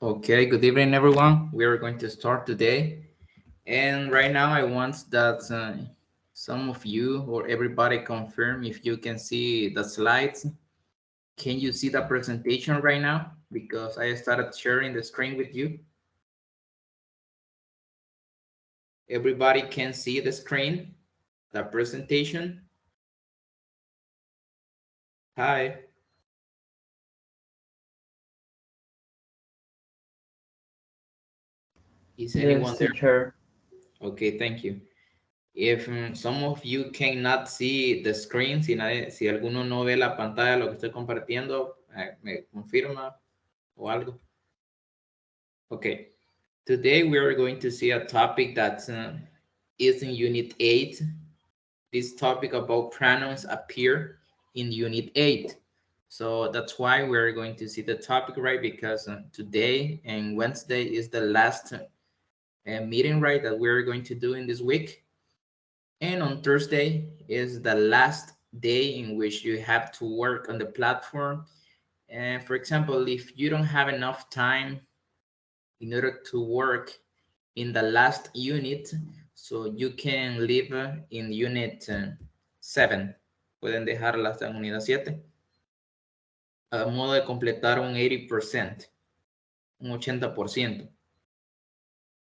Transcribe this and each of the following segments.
Okay, good evening, everyone. We are going to start today. And right now, I want that some of you or everybody confirm if you can see the slides. Can you see the presentation right now? Because I started sharing the screen with you. Everybody can see the screen, the presentation. Hi, is anyone Yes, there? teacher. Okay, thank you. If some of you cannot see the screen, si alguno no ve la pantalla, lo que estoy compartiendo, me confirma o algo. Okay, today we are going to see a topic that is in Unit 8. This topic about pronouns appear in Unit 8. So that's why we're going to see the topic, right? Because today and Wednesday is the last meeting, right, that we're going to do in this week. And on Thursday is the last day in which you have to work on the platform. And for example, if you don't have enough time in order to work in the last unit, so you can leave in unit 7. Pueden dejarla hasta en unidad 7 a modo de completar un 80%, un 80%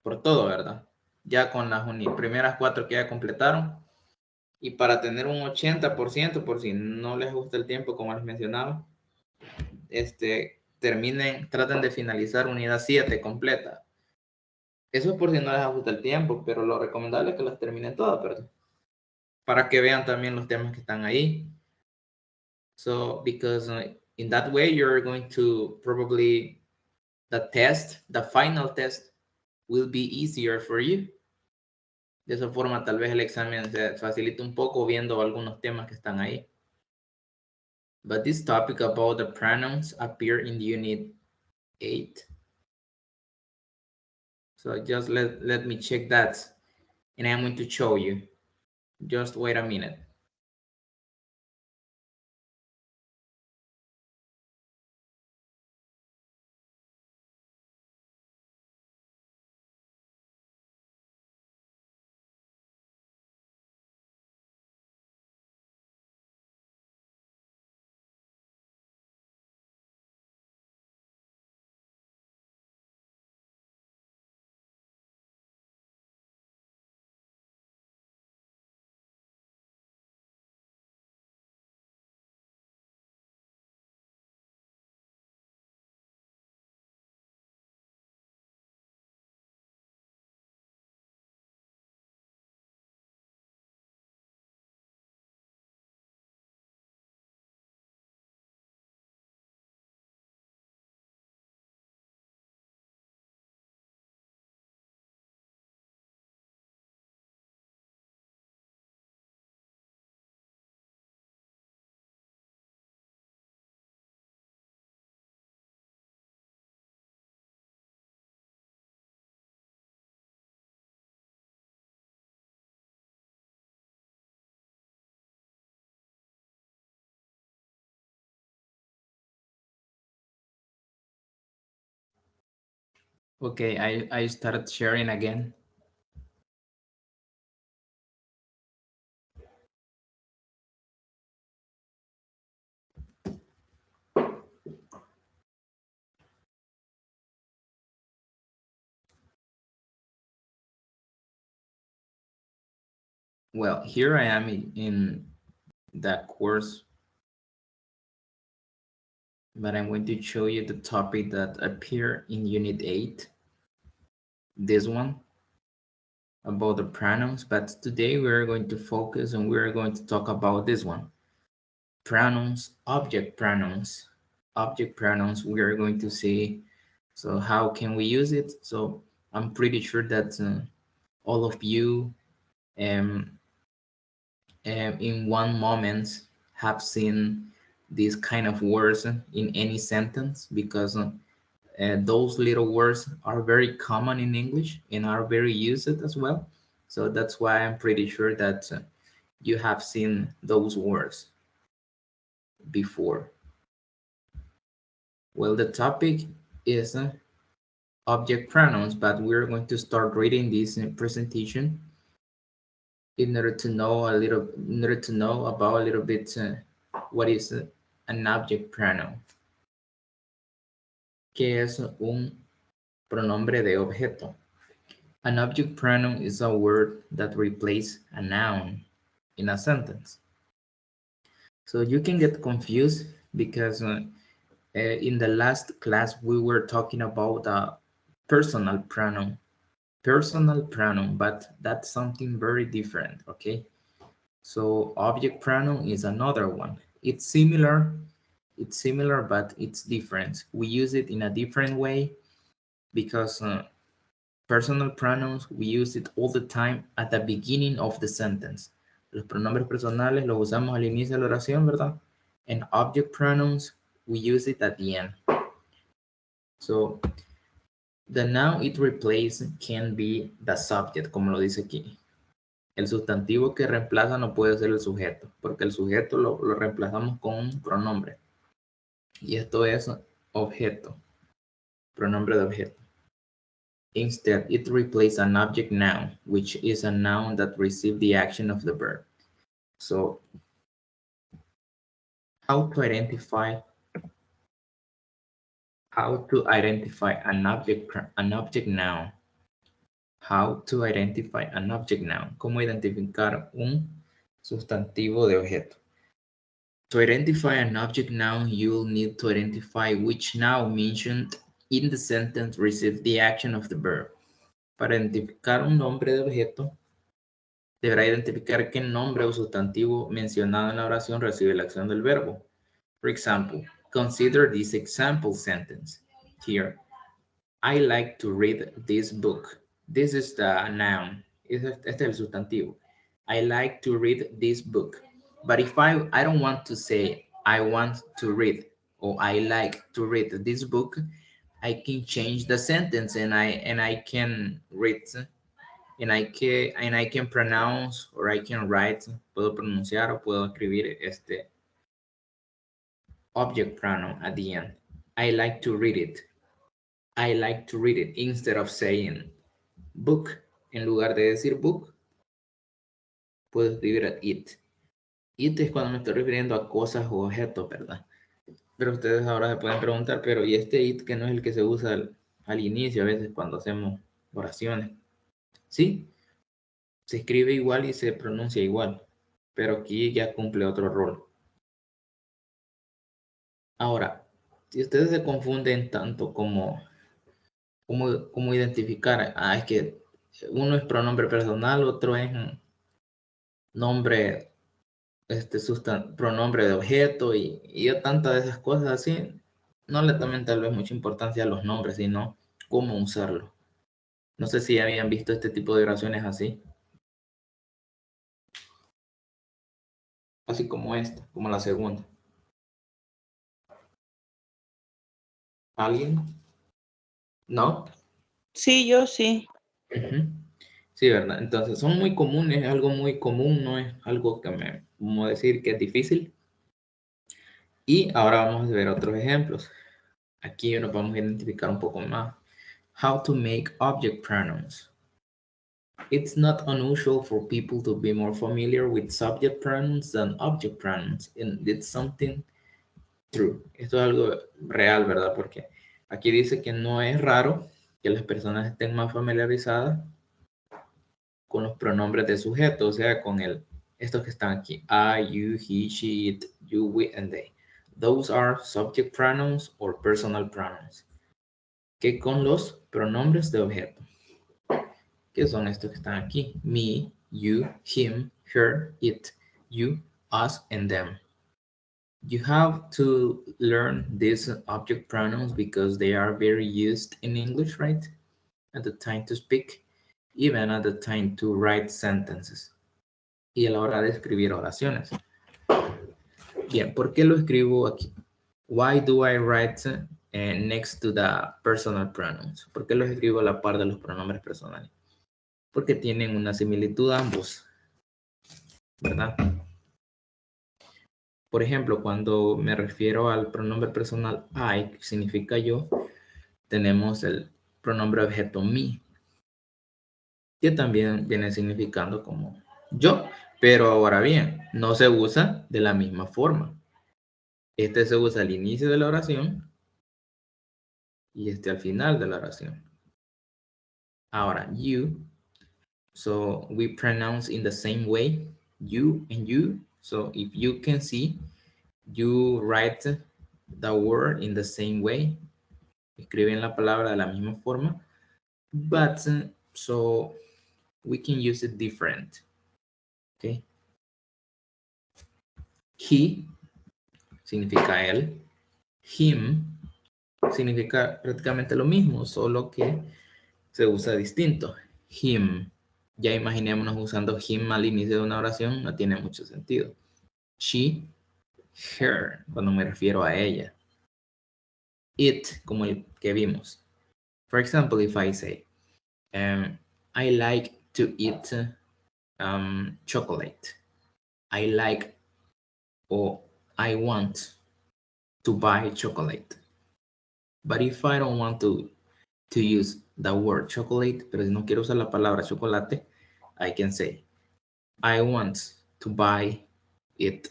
por todo, ¿verdad? Ya con las primeras 4 que ya completaron. Y para tener un 80%, por si no les gusta el tiempo, como les mencionaba, traten de finalizar unidad 7 completa. Eso es por si no les gusta el tiempo, pero lo recomendable es que las terminen todas, ¿verdad? Para que vean también los temas que están ahí. So, because in that way, you're going to probably, the final test will be easier for you. De esa forma, tal vez el examen se facilite un poco viendo algunos temas que están ahí. But this topic about the pronouns appear in Unit 8. So just let me check that, and I'm going to show you. Just wait a minute. Okay, I started sharing again. Well, here I am in that course, but I'm going to show you the topic that appear in Unit 8. This one about the pronouns, but today we're going to focus and we're going to talk about this one. Pronouns, object pronouns. Object pronouns, we are going to see, so how can we use it? So I'm pretty sure that all of you um, in one moment have seen these kind of words in any sentence, because those little words are very common in English and are very used as well. So that's why I'm pretty sure that you have seen those words before. Well, the topic is object pronouns, but we're going to start reading this presentation in order to know about a little bit what is an object pronoun. ¿Qué es un pronombre de objeto? An object pronoun is a word that replaces a noun in a sentence. So you can get confused because in the last class we were talking about a personal pronoun, but that's something very different, okay? So object pronoun is another one. It's similar, but it's different. We use it in a different way because personal pronouns, we use it all the time at the beginning of the sentence. Los pronombres personales los usamos al inicio de la oración, ¿verdad? And object pronouns, we use it at the end. So, the noun it replaces can be the subject, como lo dice aquí. El sustantivo que reemplaza no puede ser el sujeto, porque el sujeto lo reemplazamos con un pronombre. Y esto es objeto, pronombre de objeto. Instead, it replaces an object noun, which is a noun that receives the action of the verb. So, how to identify an object noun? How to identify an object noun? ¿Cómo identificar un sustantivo de objeto? To identify an object noun, you'll need to identify which noun mentioned in the sentence receives the action of the verb. Para identificar un nombre de objeto, deberá identificar qué nombre o sustantivo mencionado en la oración recibe la acción del verbo. For example, consider this example sentence. Here, I like to read this book. This is the noun. Este es el sustantivo. I like to read this book. But if I don't want to say I want to read or I like to read this book, I can change the sentence and I can read and I can pronounce or I can write. Puedo pronunciar o puedo escribir este object pronoun at the end. I like to read it. I like to read it instead of saying book. En lugar de decir book, puedo escribir it. It es cuando me estoy refiriendo a cosas o objetos, ¿verdad? Pero ustedes ahora se pueden preguntar, pero ¿y este it que no es el que se usa al inicio a veces cuando hacemos oraciones? Sí, se escribe igual y se pronuncia igual, pero aquí ya cumple otro rol. Ahora, si ustedes se confunden tanto como identificar, es que uno es pronombre personal, otro es nombre, pronombre de objeto y tantas de esas cosas así, no le tomen tal vez mucha importancia a los nombres, sino cómo usarlo. No sé si habían visto este tipo de oraciones así. Así como esta, como la segunda. ¿Alguien? ¿No? Sí, yo sí. Sí, ¿verdad? Entonces son muy comunes, es algo muy común, no es algo que como decir que es difícil. Y ahora vamos a ver otros ejemplos. Aquí nos vamos a identificar un poco más. How to make object pronouns. It's not unusual for people to be more familiar with subject pronouns than object pronouns, and it's something true. Esto es algo real, ¿verdad? Porque aquí dice que no es raro que las personas estén más familiarizadas con los pronombres de sujeto, o sea, con estos que están aquí. I, you, he, she, it, you, we, and they. Those are subject pronouns or personal pronouns. Que con los pronombres de objeto. ¿Qué son estos que están aquí? Me, you, him, her, it, you, us, and them. You have to learn these object pronouns because they are very used in English, right? At the time to speak, even at the time to write sentences. Y a la hora de escribir oraciones. Bien, ¿por qué lo escribo aquí? Why do I write next to the personal pronouns? ¿Por qué los escribo a la par de los pronombres personales? Porque tienen una similitud ambos, ¿verdad? Por ejemplo, cuando me refiero al pronombre personal I, que significa yo, tenemos el pronombre objeto me, que también viene significando como yo, pero ahora bien, no se usa de la misma forma. Este se usa al inicio de la oración y este al final de la oración. Ahora, you, so we pronounce in the same way, you and you. So if you can see, you write the word in the same way. Escriben la palabra de la misma forma, but so we can use it different. Okay. He significa él. Him significa prácticamente lo mismo, solo que se usa distinto. Him. Ya imaginémonos usando him al inicio de una oración, no tiene mucho sentido. She, her, cuando me refiero a ella. It, como el que vimos. For example, if I say, I like to eat chocolate. I like or I want to buy chocolate. But if I don't want to use the word chocolate, pero si no quiero usar la palabra chocolate, I can say, I want to buy it.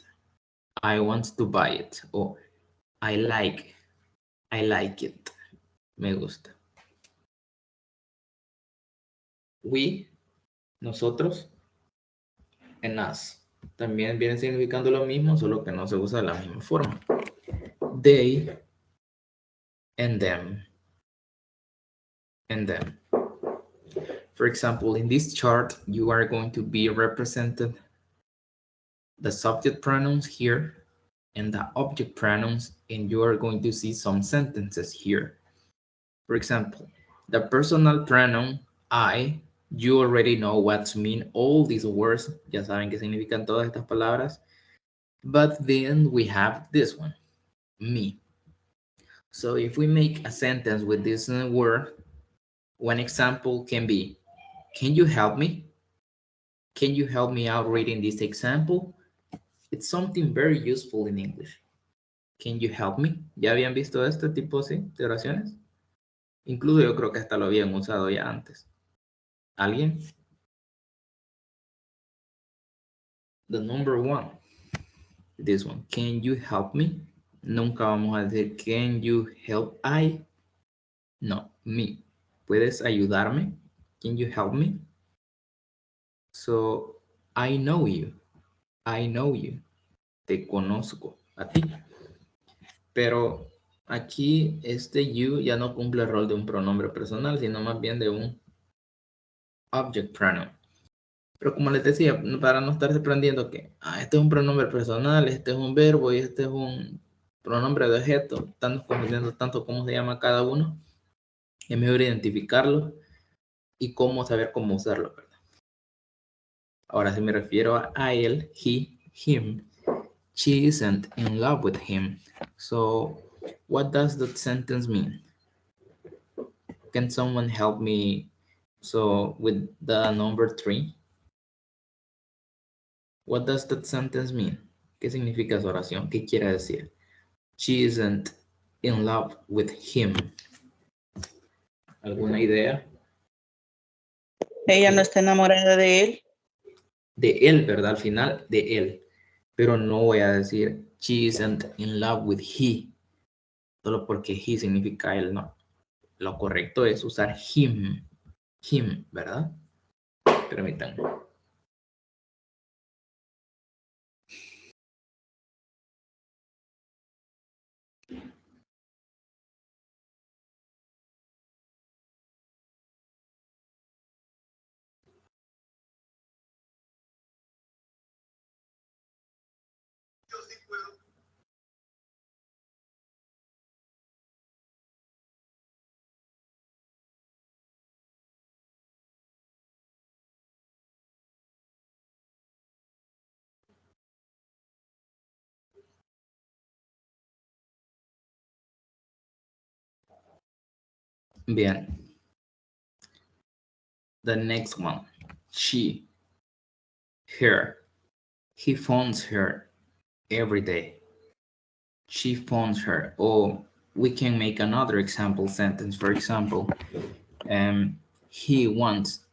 I want to buy it. O I like it. Me gusta. We, nosotros, and us. También viene significando lo mismo, solo que no se usa de la misma forma. They and them. And them. For example, in this chart, you are going to be represented the subject pronouns here and the object pronouns, and you are going to see some sentences here. For example, the personal pronoun I, you already know what to mean all these words, ya saben qué significan todas estas palabras, but then we have this one, me. So if we make a sentence with this word, one example can be, can you help me? Can you help me out reading this example? It's something very useful in English. Can you help me? ¿Ya habían visto este tipo de oraciones? Incluso yo creo que hasta lo habían usado ya antes. ¿Alguien? The number one. This one. Can you help me? Nunca vamos a decir can you help I? No, me. ¿Puedes ayudarme? Can you help me? So, I know you. I know you. Te conozco a ti. Pero aquí este you ya no cumple el rol de un pronombre personal, sino más bien de un object pronoun. Pero como les decía, para no estar aprendiendo que este es un pronombre personal, este es un verbo y este es un pronombre de objeto, están confundiendo tanto cómo se llama cada uno, es mejor identificarlo y cómo saber cómo usarlo, ¿verdad? Ahora si me refiero a él, he, him, she isn't in love with him. So, what does that sentence mean? Can someone help me with the number 3? What does that sentence mean? ¿Qué significa esa oración? ¿Qué quiere decir? She isn't in love with him. ¿Alguna idea? Ella no está enamorada de él. De él, ¿verdad? Al final, de él. Pero no voy a decir she isn't in love with he. Solo porque he significa él, no. Lo correcto es usar him. Him, ¿verdad? Permítanme. Bien. The next one. She. Her. He phones her every day. She phones her. Or we can make another example sentence. For example, He wants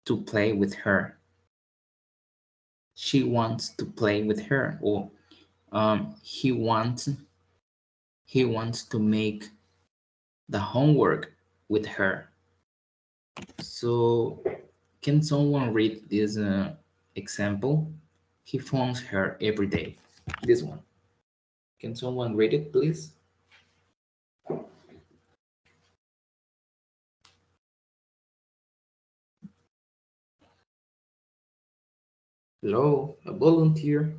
to play with her. She wants to play with her, or he wants to make the homework with her. So can someone read this example? He phones her every day. This one. Can someone read it, please? Hello, a volunteer.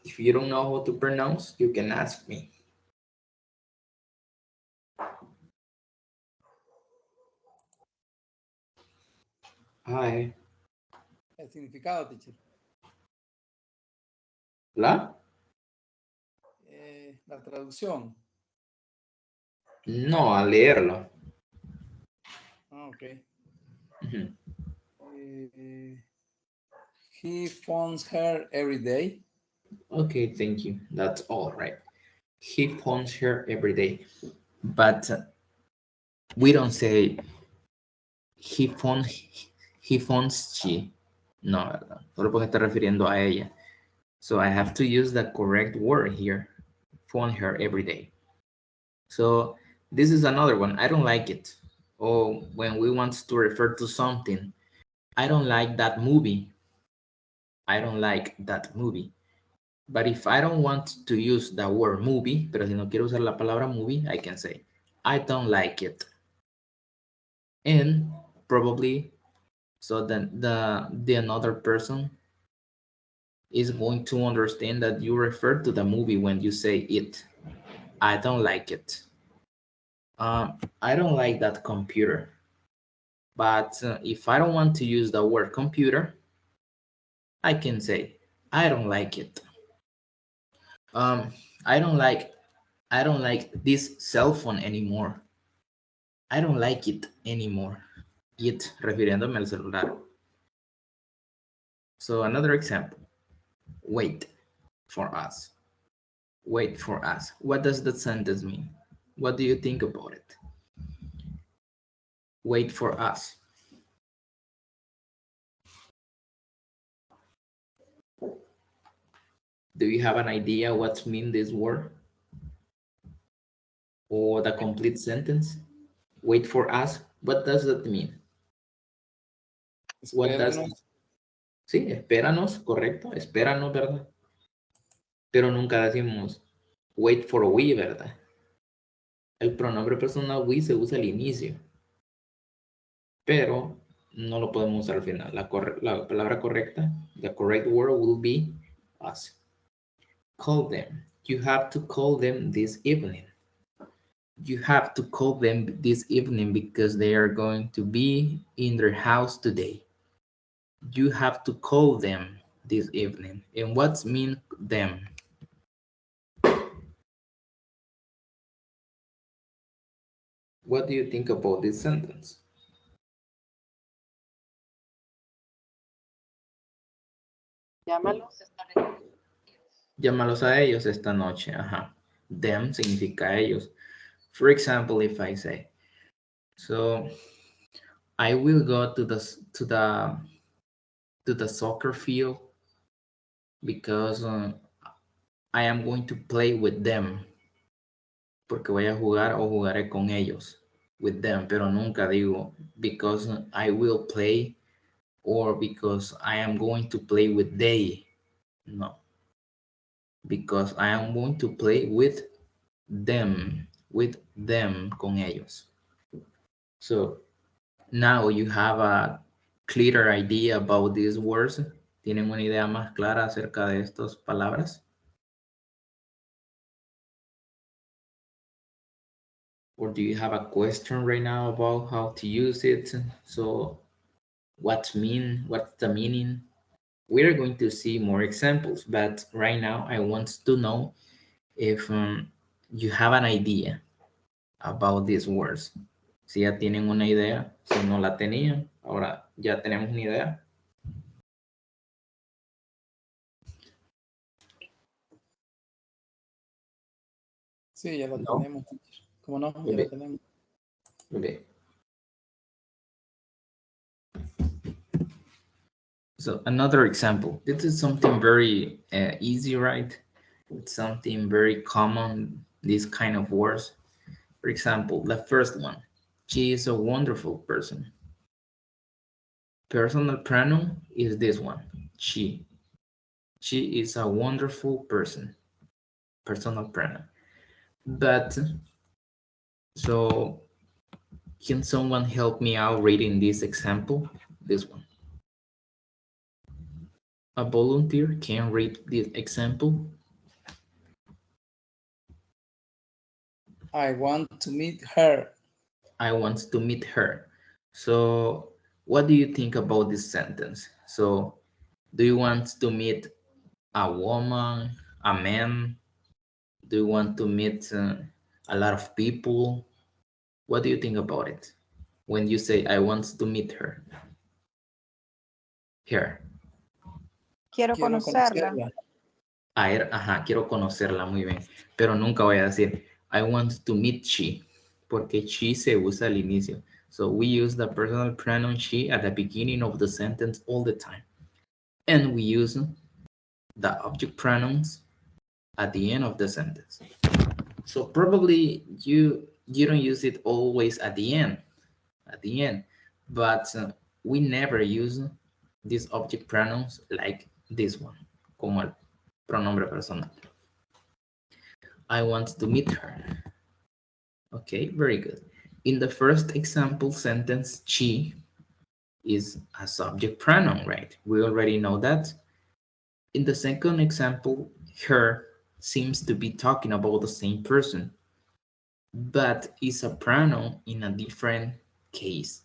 If you don't know how to pronounce, you can ask me. Hi. El significado, teacher. ¿La? La traducción. No, a leerlo. Ah, ok. Ujú. He phones her every day. Okay, thank you. That's all right. He phones her every day. But we don't say he phones, she. No, ¿verdad? Solo porque está refiriendo a ella. So I have to use the correct word here. Phone her every day. So this is another one. I don't like it. Or when we want to refer to something, I don't like that movie. I don't like that movie. But if I don't want to use the word movie, pero si no quiero usar la palabra movie, I can say, I don't like it. And probably, so then the another person is going to understand that you refer to the movie when you say it. I don't like it. I don't like that computer. But if I don't want to use the word computer, I can say, I don't like it. Um, I don't like this cell phone anymore. I don't like it anymore. It, refiriéndome al celular. So another example. Wait for us. Wait for us. What does that sentence mean? What do you think about it? Wait for us. Do you have an idea what mean this word? Or the complete sentence? Wait for us. What does that mean? What does? Espérenos. Sí, espéranos, correcto. Espéranos, ¿verdad? Pero nunca decimos wait for we, ¿verdad? El pronombre personal we se usa al inicio, pero no lo podemos usar al final. La palabra correcta, the correct word will be us. Call them. You have to call them this evening. You have to call them this evening because they are going to be in their house today. You have to call them this evening. And what's mean them? What do you think about this sentence? Llámalos a ellos esta noche. Ajá. Them significa ellos. For example, if I say, so I will go to the soccer field because I am going to play with them. Porque voy a jugar o jugaré con ellos. With them, pero nunca digo because I will play or because I am going to play with they. No. Because I am going to play with them, con ellos. So now you have a clearer idea about these words. ¿Tienen una idea más clara acerca de estas palabras? Or do you have a question right now about how to use it? So what's the meaning? We're going to see more examples, but right now I want to know if you have an idea about these words. Si ya tienen una idea, si no la tenían, ahora ya tenemos una idea. Sí, ya lo No. tenemos. ¿Cómo no? Ya lo tenemos. Okay. So another example. This is something very easy, right? It's something very common, these kind of words. For example, the first one. She is a wonderful person. Personal pronoun is this one. She. She is a wonderful person. Personal pronoun. But, so can someone help me out reading this example? This one. A volunteer can read this example. I want to meet her. I want to meet her. So what do you think about this sentence? So do you want to meet a woman, a man? Do you want to meet a lot of people? What do you think about it when you say I want to meet her? Here. Quiero Quiero conocerla. conocerla. Ajá, quiero conocerla muy bien, pero nunca voy a decir I want to meet she, porque she se usa al inicio. So we use the personal pronoun she at the beginning of the sentence all the time. And we use the object pronouns at the end of the sentence. So probably you don't use it always at the end, but we never use these object pronouns like this one, como el pronombre personal. I want to meet her. Okay, very good. In the first example sentence, she is a subject pronoun, right? We already know that. In the second example, her seems to be talking about the same person, but is a pronoun in a different case.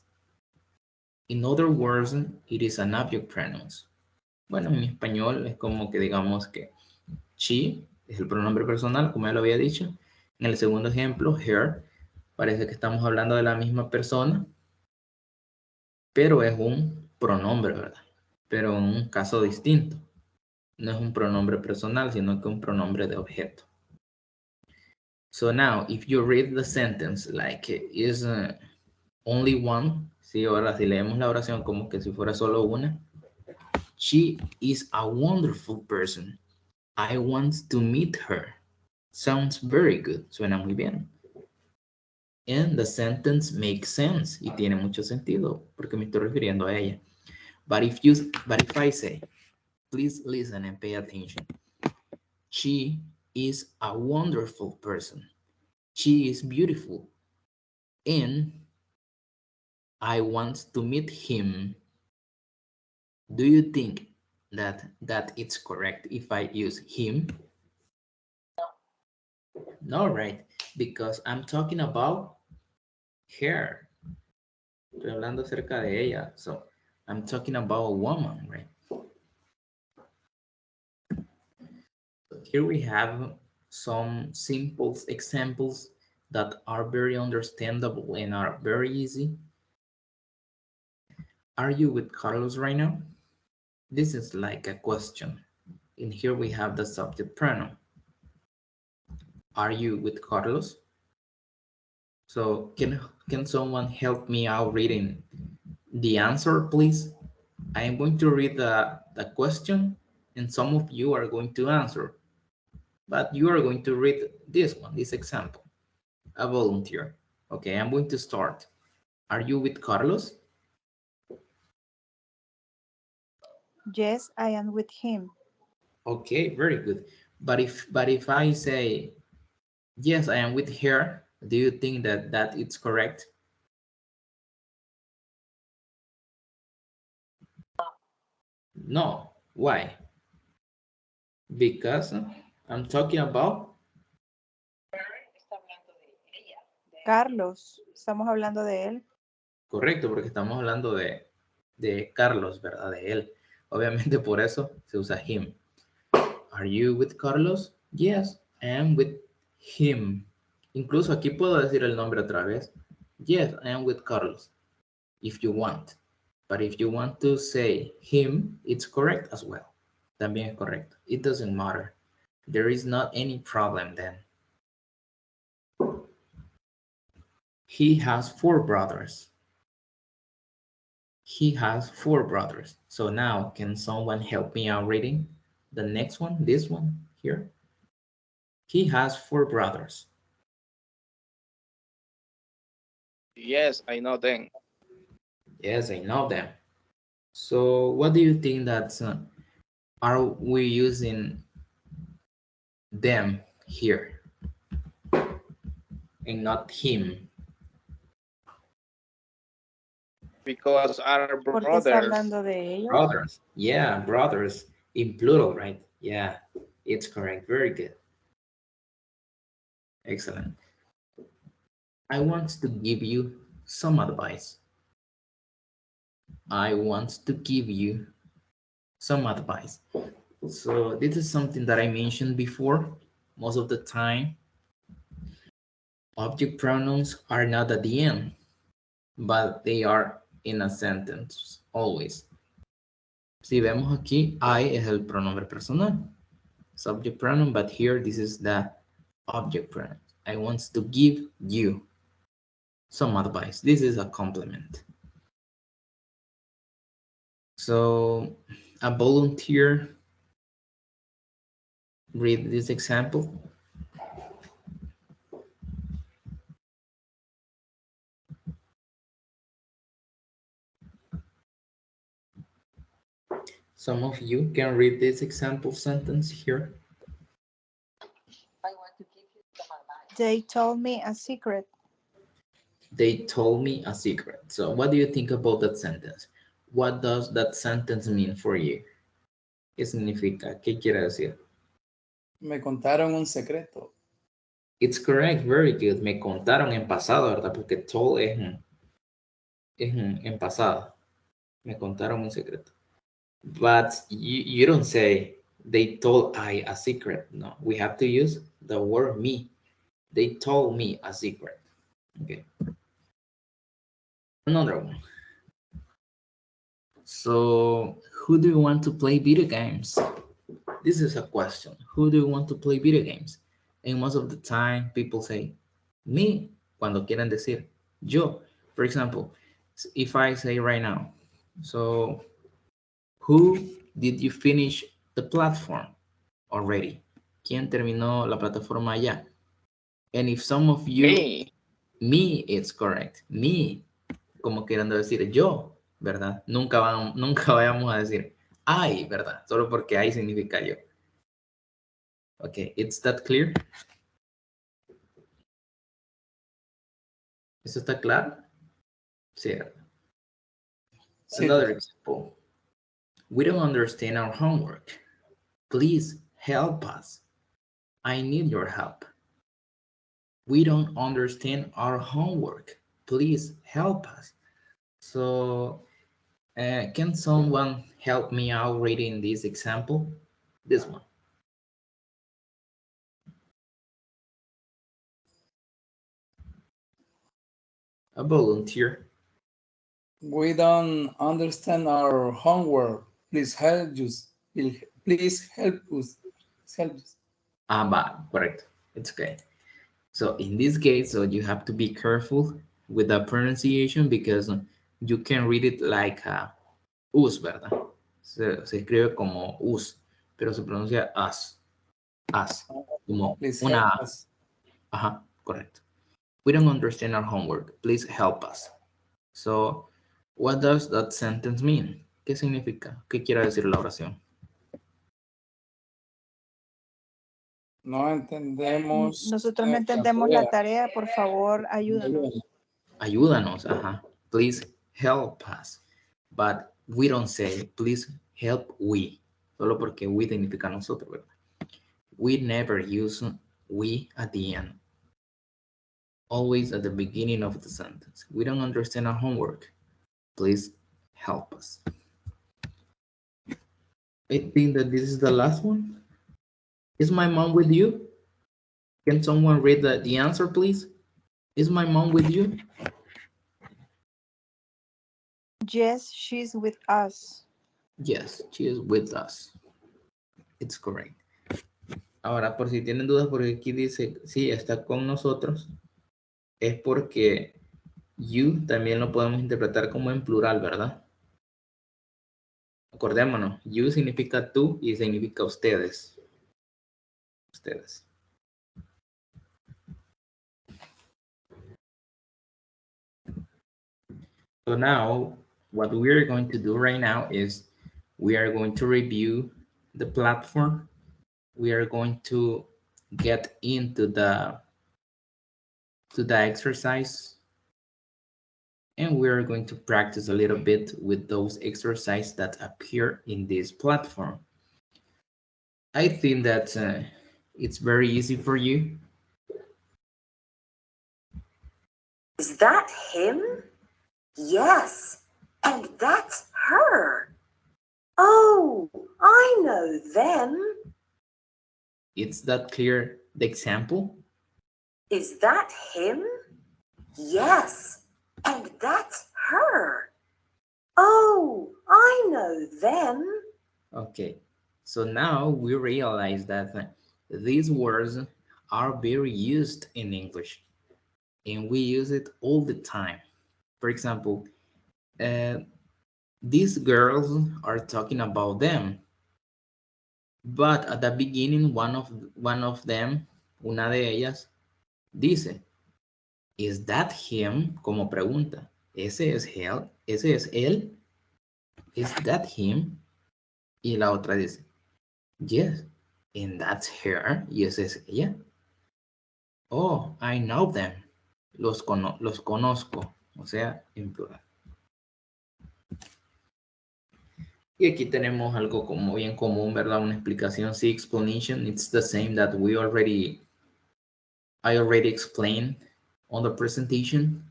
In other words, it is an object pronouns. Bueno, en español es como que digamos que she es el pronombre personal, como ya lo había dicho. En el segundo ejemplo, her, parece que estamos hablando de la misma persona, pero es un pronombre, ¿verdad? Pero en un caso distinto. No es un pronombre personal, sino que un pronombre de objeto. So now, if you read the sentence like is only one, ¿sí? Ahora si leemos la oración como que si fuera solo una. She is a wonderful person. I want to meet her. Sounds very good. Suena muy bien. And the sentence makes sense. Y tiene mucho sentido porque me estoy refiriendo a ella. But if I say, please listen and pay attention. She is a wonderful person. She is beautiful. And I want to meet him. Do you think that it's correct if I use him? No, right? Because I'm talking about her. Estoy hablando acerca de ella. So I'm talking about a woman, right? So here we have some simple examples that are very understandable and are very easy. Are you with Carlos right now? This is like a question. And here we have the subject pronoun. Are you with Carlos? So can someone help me out reading the answer, please? I am going to read the question and some of you are going to answer. But you are going to read this one, this example. A volunteer. Okay, I'm going to start. Are you with Carlos? Yes, I am with him. Okay, very good. But if I say yes, I am with her, do you think that it's correct? No. Why? Because I'm talking about Carlos, estamos hablando de él. correcto, porque estamos hablando de Carlos, ¿verdad? De él. Obviamente por eso se usa him. Are you with Carlos? Yes, I am with him. Incluso aquí puedo decir el nombre otra vez. Yes, I am with Carlos. If you want. But if you want to say him, it's correct as well. También es correcto. It doesn't matter. There is not any problem then. He has 4 brothers. He has 4 brothers. So now, can someone help me out reading the next one? This one here. He has 4 brothers. Yes, I know them. Yes, I know them. So what do you think that are we using them here and not him? Because our ¿Por qué está brothers. hablando de ellos? Brothers. Yeah, brothers in plural, right? Yeah, it's correct. Very good. Excellent. I want to give you some advice. I want to give you some advice. So this is something that I mentioned before. Most of the time, object pronouns are not at the end, but they are in a sentence, always. Si vemos aquí, I es el pronombre personal, subject pronoun, but here this is the object pronoun. I want to give you some advice. This is a compliment. So a volunteer read this example. Some of you can read this example sentence here. They told me a secret. They told me a secret. So what do you think about that sentence? What does that sentence mean for you? ¿Qué significa? ¿Qué quiere decir? Me contaron un secreto. It's correct, very good. Me contaron en pasado, ¿verdad? Porque told es en pasado. Me contaron un secreto. But you don't say they told I a secret. No, we have to use the word me. They told me a secret. Okay. Another one. So, who do you want to play video games? This is a question. Who do you want to play video games? And most of the time, people say, me, cuando quieren decir yo. For example, if I say right now, so who did you finish the platform already? ¿Quién terminó la plataforma ya? And if some of you, me, it's correct. Me, como queriendo decir yo, ¿verdad? Nunca vayamos a decir I, ¿verdad? Solo porque I significa yo. Okay, it's that clear? ¿Eso está claro? Sí. Another example. We don't understand our homework. Please help us. I need your help. We don't understand our homework. Please help us. So, can someone help me out reading this example? This one. A volunteer. We don't understand our homework. Please help us. Please help us. Help us. Correct. It's okay. So in this case, so you have to be careful with the pronunciation because you can read it like us, ¿verdad? Se escribe como us, pero se pronuncia as, como Please una help A. us. Ajá, correcto. We don't understand our homework. Please help us. So, what does that sentence mean? ¿Qué significa? ¿Qué quiere decir la oración? No entendemos. Nosotros no entendemos la tarea, por favor, ayúdanos. Ayúdanos, ajá. Please help us. But we don't say, please help we. Solo porque we significa nosotros, ¿verdad? We never use we at the end. Always at the beginning of the sentence. We don't understand our homework. Please help us. I think that this is the last one. Is my mom with you? Can someone read the answer, please? Is my mom with you? Yes, she's with us. Yes, she is with us. It's correct. Ahora, por si tienen dudas, porque aquí dice, sí, está con nosotros, es porque You también lo podemos interpretar como en plural, ¿verdad? Acordémonos, you significa tú y significa ustedes. Ustedes. So now, what we're going to do right now is we are going to review the platform. We are going to get into the exercise, and we are going to practice a little bit with those exercises that appear in this platform. I think that it's very easy for you. Is that him? Yes, and that's her. Oh, I know them. It's that clear, the example? Is that him? Yes, and that's her. Oh, I know them. Okay, so now we realize that these words are very used in English, and we use it all the time. For example, these girls are talking about them, but at the beginning, one of them, una de ellas, dice, "Is that him?" Como pregunta. ¿Ese es él? ¿Ese es él? ¿Is that him? Y la otra dice, "Yes, and that's her." Y esa es ella. "Oh, I know them." Los conozco. O sea, en plural. Y aquí tenemos algo como bien común, ¿verdad? Una explicación. Sí, explanation. It's the same that I already explained on the presentation.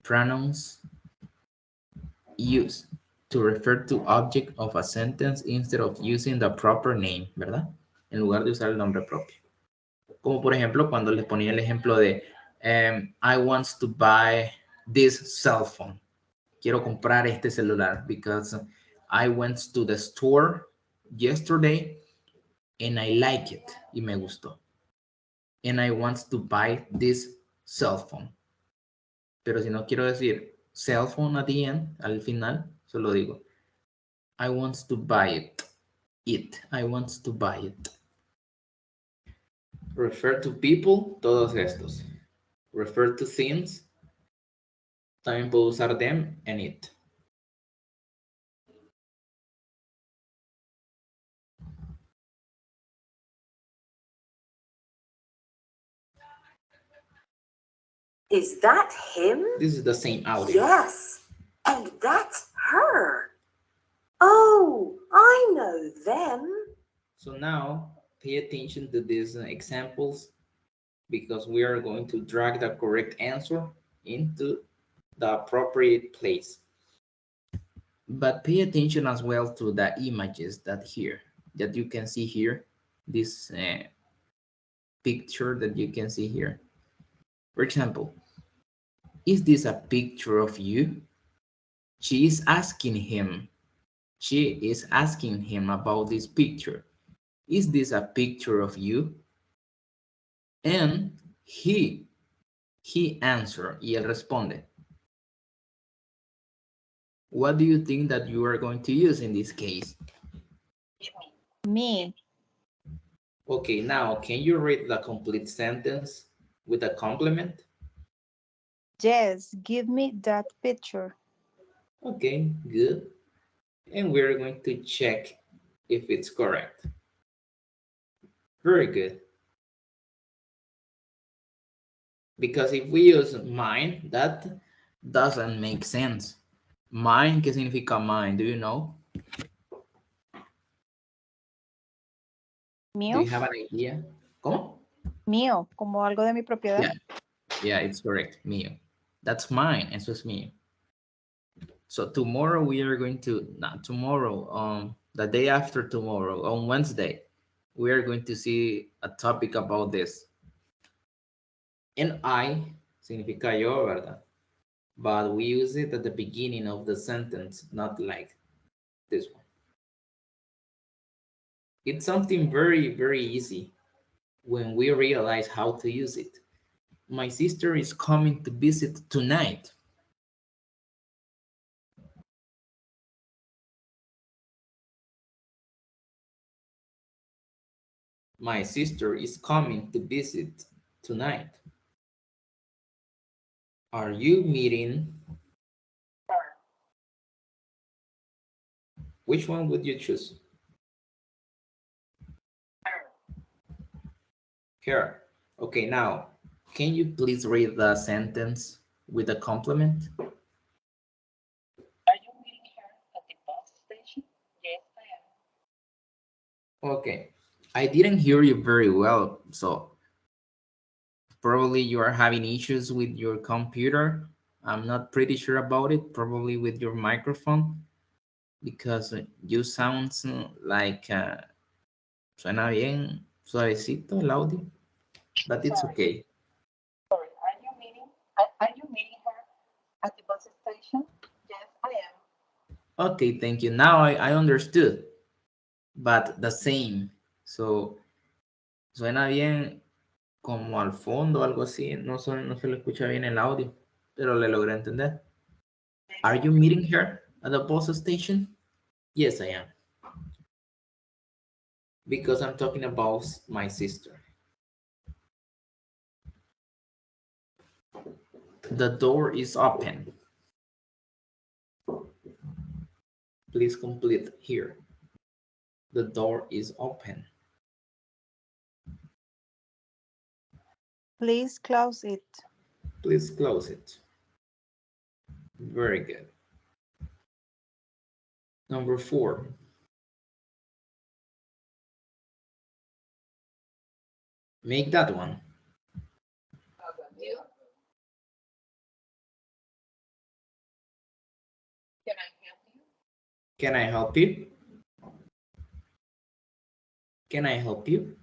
Pronouns use to refer to object of a sentence instead of using the proper name, ¿verdad? En lugar de usar el nombre propio. Como por ejemplo, cuando les ponía el ejemplo de I want to buy this cell phone. Quiero comprar este celular because I went to the store yesterday and I like it. Y me gustó. And I want to buy this cell phone. Pero si no quiero decir cell phone at the end, al final, solo digo I want to buy it. I want to buy it. Refer to people, todos estos. Refer to things, también puedo usar them and it. Is that him? This is the same audio. Yes, and that's her. Oh, I know them. So now pay attention to these examples because we are going to drag the correct answer into the appropriate place. But pay attention as well to the images that you can see here, this picture that you can see here. For example, is this a picture of you? She is asking him. She is asking him about this picture. Is this a picture of you? And he answered, y él responde. What do you think that you are going to use in this case? Me. Okay, now can you read the complete sentence with a complement? Yes, give me that picture. Okay, good. And we're going to check if it's correct. Very good. Because if we use mine, that doesn't make sense. Mine, ¿qué significa mine? Do you know? Mío. Do you have an idea? ¿Cómo? Mío, como algo de mi propiedad. Yeah, it's correct. Mío. That's mine. Eso es mío. So tomorrow we are going to, not tomorrow, the day after tomorrow, on Wednesday, we are going to see a topic about this. And I significa yo, ¿verdad? But we use it at the beginning of the sentence, not like this one. It's something very, very easy when we realize how to use it. My sister is coming to visit tonight. My sister is coming to visit tonight. Are you meeting? Which one would you choose? Here. Okay, now, can you please read the sentence with a complement? Are you meeting her at the bus station? Yes, I am. Okay, I didn't hear you very well, so probably you are having issues with your computer. I'm not pretty sure about it, probably with your microphone, because you sound like suena bien suavecito el audio, but it's okay. Sorry, are you meeting her at the bus station? Yes, I am. Okay, thank you. Now I understood, but the same. So, suena bien como al fondo, algo así. No, no se le escucha bien el audio, pero le logré entender. Are you meeting her at the bus station? Yes, I am. Because I'm talking about my sister. The door is open. Please complete here. The door is open. Please close it. Please close it. Very good. Number 4. Make that one. Can I help you? Can I help you? Can I help you?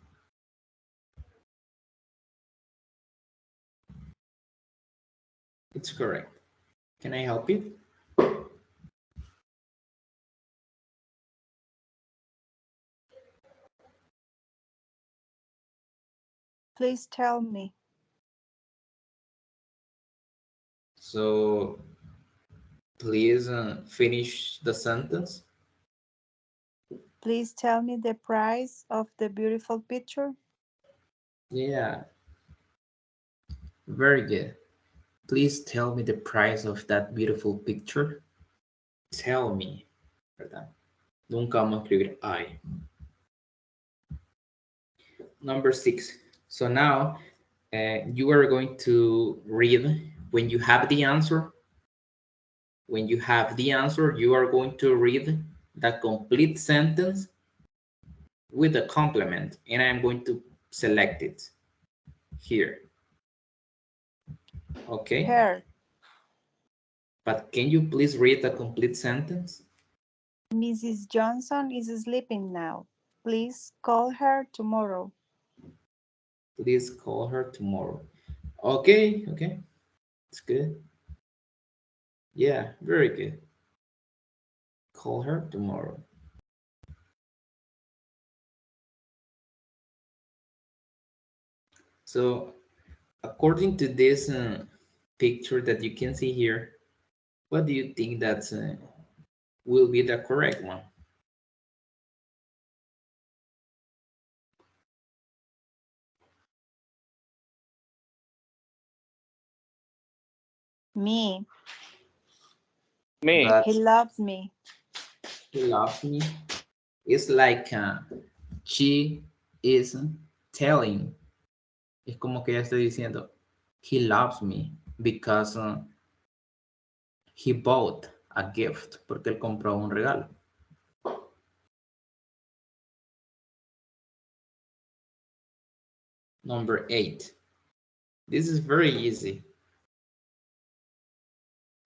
It's correct. Can I help you? Please tell me. So please finish the sentence. Please tell me the price of the beautiful picture. Yeah. Very good. Please tell me the price of that beautiful picture. Tell me, ¿verdad? Nunca vamos a escribir I. Number 6. So now you are going to read when you have the answer. When you have the answer, you are going to read the complete sentence with a complement, and I'm going to select it here. Okay? Her. But can you please read the complete sentence? Mrs. Johnson is sleeping now. Please call her tomorrow. Please call her tomorrow. Okay, okay. It's good. Yeah, very good. Call her tomorrow. So, according to this picture that you can see here, what do you think that will be the correct one? Me. Me. That He loves me. he loves me. It's like she is telling. Es como que ella está diciendo, he loves me because he bought a gift, porque él compró un regalo. Number 8. This is very easy.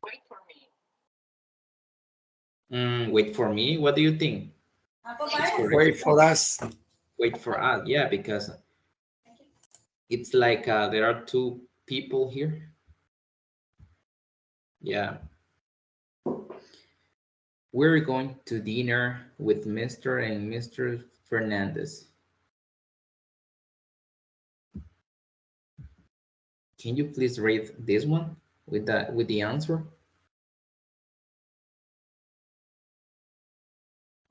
Wait for me. Wait for me. What do you think? Wait for us. Wait for us. Yeah, because it's like there are 2 people here. Yeah. We're going to dinner with Mr. and Mr. Fernandez. Can you please read this one with the answer?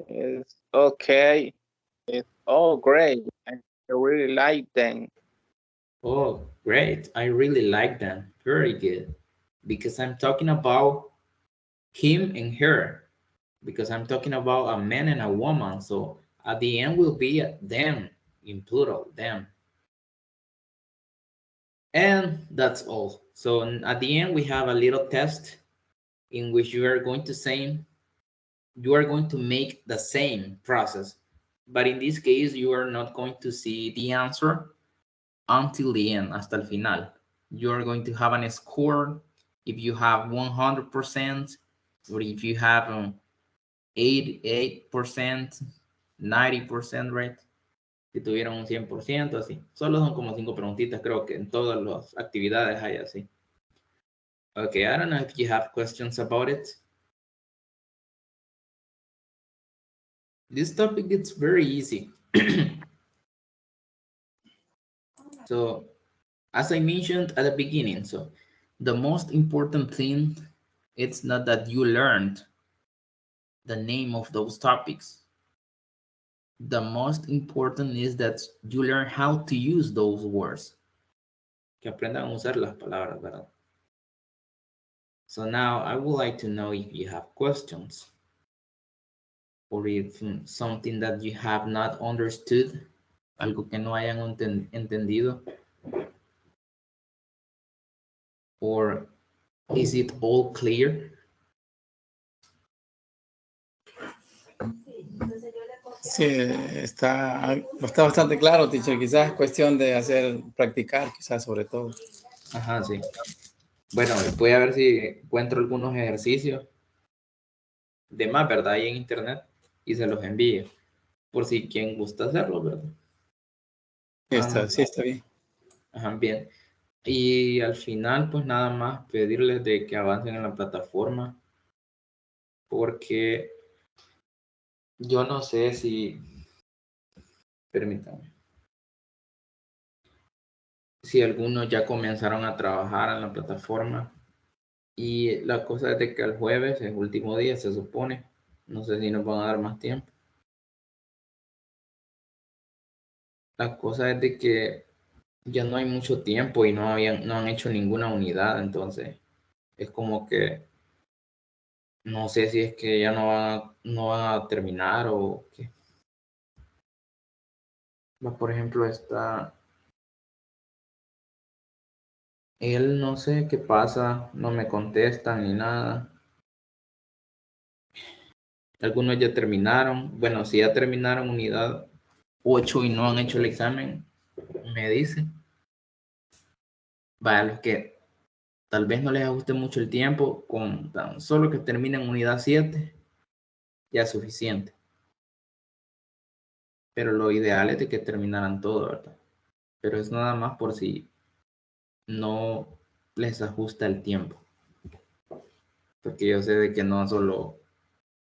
It's okay. It's all great. I really like them. Oh, great. I really like them. Very good. Because I'm talking about him and her. Because I'm talking about a man and a woman. So at the end will be them in plural, them. And that's all. So at the end, we have a little test in which you are going to say, you are going to make the same process. But in this case, you are not going to see the answer until the end, hasta el final. You are going to have a score if you have 100%, or if you have 88%, 90%, right? Si tuvieron un 100%, así. Solo son como 5 preguntitas, creo que en todas las actividades hay así. Okay, I don't know if you have questions about it. This topic is very easy. So, as I mentioned at the beginning, so the most important thing, it's not that you learned the name of those topics. The most important is that you learn how to use those words. Que aprendan a usar las palabras, ¿verdad? So now I would like to know if you have questions, or if something that you have not understood, algo que no hayan entendido, or is it all clear? Sí, está bastante claro, teacher. Quizás es cuestión de practicar, quizás sobre todo. Ajá, sí. Bueno, voy a ver si encuentro algunos ejercicios de más, ¿verdad? Ahí en internet, y se los envío, por si quien gusta hacerlo, ¿verdad? Sí, está bien. Ajá, bien. Y al final, pues nada más pedirles de que avancen en la plataforma, porque yo no sé si, permítanme, si algunos ya comenzaron a trabajar en la plataforma, y la cosa es de que el jueves, el último día, se supone, no sé si nos van a dar más tiempo. La cosa es de que ya no hay mucho tiempo y no han hecho ninguna unidad, entonces es como que no sé si es que ya no van a terminar o qué. Por ejemplo, está él, no sé qué pasa, no me contestan ni nada. Algunos ya terminaron. Bueno, si ya terminaron unidad 8 y no han hecho el examen, me dicen. Vaya, los que tal vez no les ajuste mucho el tiempo, con tan solo que terminen unidad 7, ya es suficiente. Pero lo ideal es de que terminaran todo, ¿verdad? Pero es nada más por si no les ajusta el tiempo. Porque yo sé de que no solo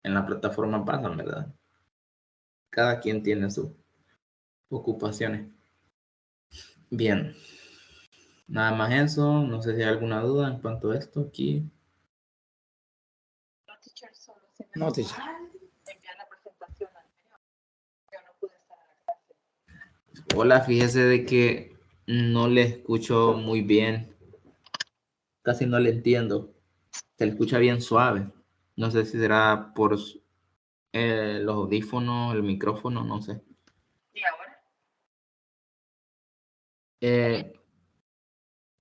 en la plataforma pasan, ¿verdad? Cada quien tiene sus ocupaciones. Bien. Nada más eso. No sé si hay alguna duda en cuanto a esto aquí. No, teacher, solo si me No, teacher. envían la presentación anterior. Yo no pude estar en la clase. Hola, fíjese de que no le escucho muy bien. Casi no le entiendo. Se le escucha bien suave. No sé si será por los audífonos, el micrófono, no sé. ¿Y ahora?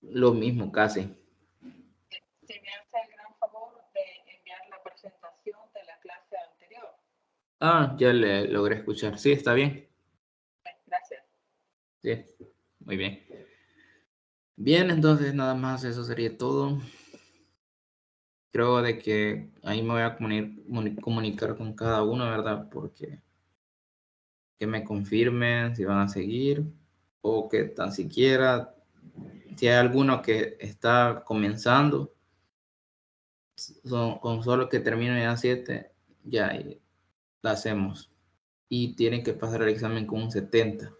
Lo mismo, casi. Si me hace el gran favor de enviar la presentación de la clase anterior. Ah, ya le logré escuchar. Sí, está bien. Gracias. Sí, muy bien. Bien, entonces nada más eso sería todo. Creo de que ahí me voy a comunicar con cada uno, ¿verdad? Porque que me confirmen si van a seguir o que tan siquiera, si hay alguno que está comenzando, con solo que termine ya 7, ya ahí la hacemos. Y tienen que pasar el examen con un 70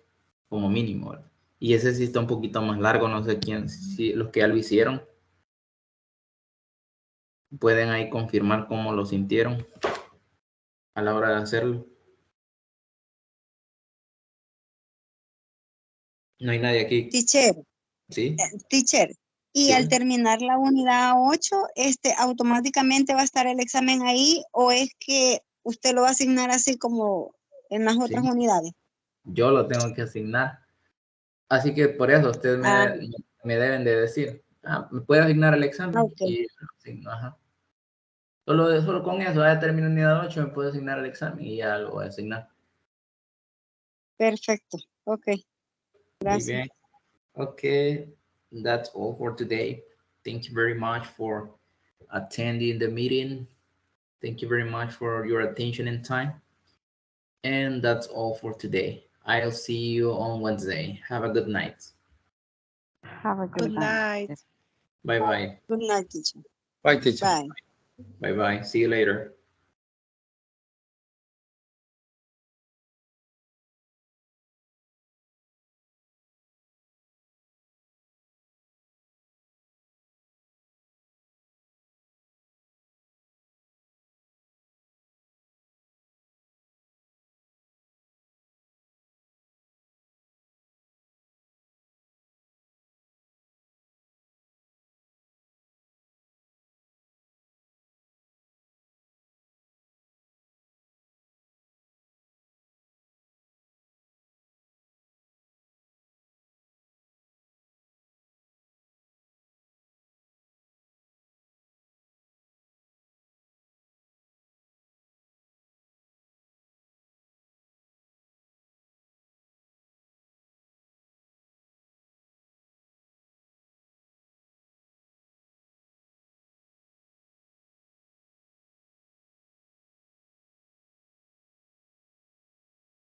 como mínimo, ¿verdad? Y ese sí está un poquito más largo, no sé quién, si los que ya lo hicieron pueden ahí confirmar cómo lo sintieron a la hora de hacerlo. No hay nadie aquí. Teacher, ¿Sí? teacher. Y Sí. al terminar la unidad 8, automáticamente va a estar el examen ahí, o es que usted lo va a asignar así como en las otras Sí. unidades. Yo lo tengo que asignar. Así que por eso ustedes me deben de decir, ¿me puede asignar el examen? Ok. Y lo asigno, ajá. Solo con eso, ya termino unidad 8, me puedo asignar el examen y ya lo voy a asignar. Perfecto. Ok. Muy Gracias. bien. Okay, that's all for today. Thank you very much for attending the meeting. Thank you very much for your attention and time. And that's all for today. I'll see you on Wednesday. Have a good night. Have a Good good night. night. Bye-bye. Good night, teacher. Bye, teacher. Bye. Bye-bye. See you later.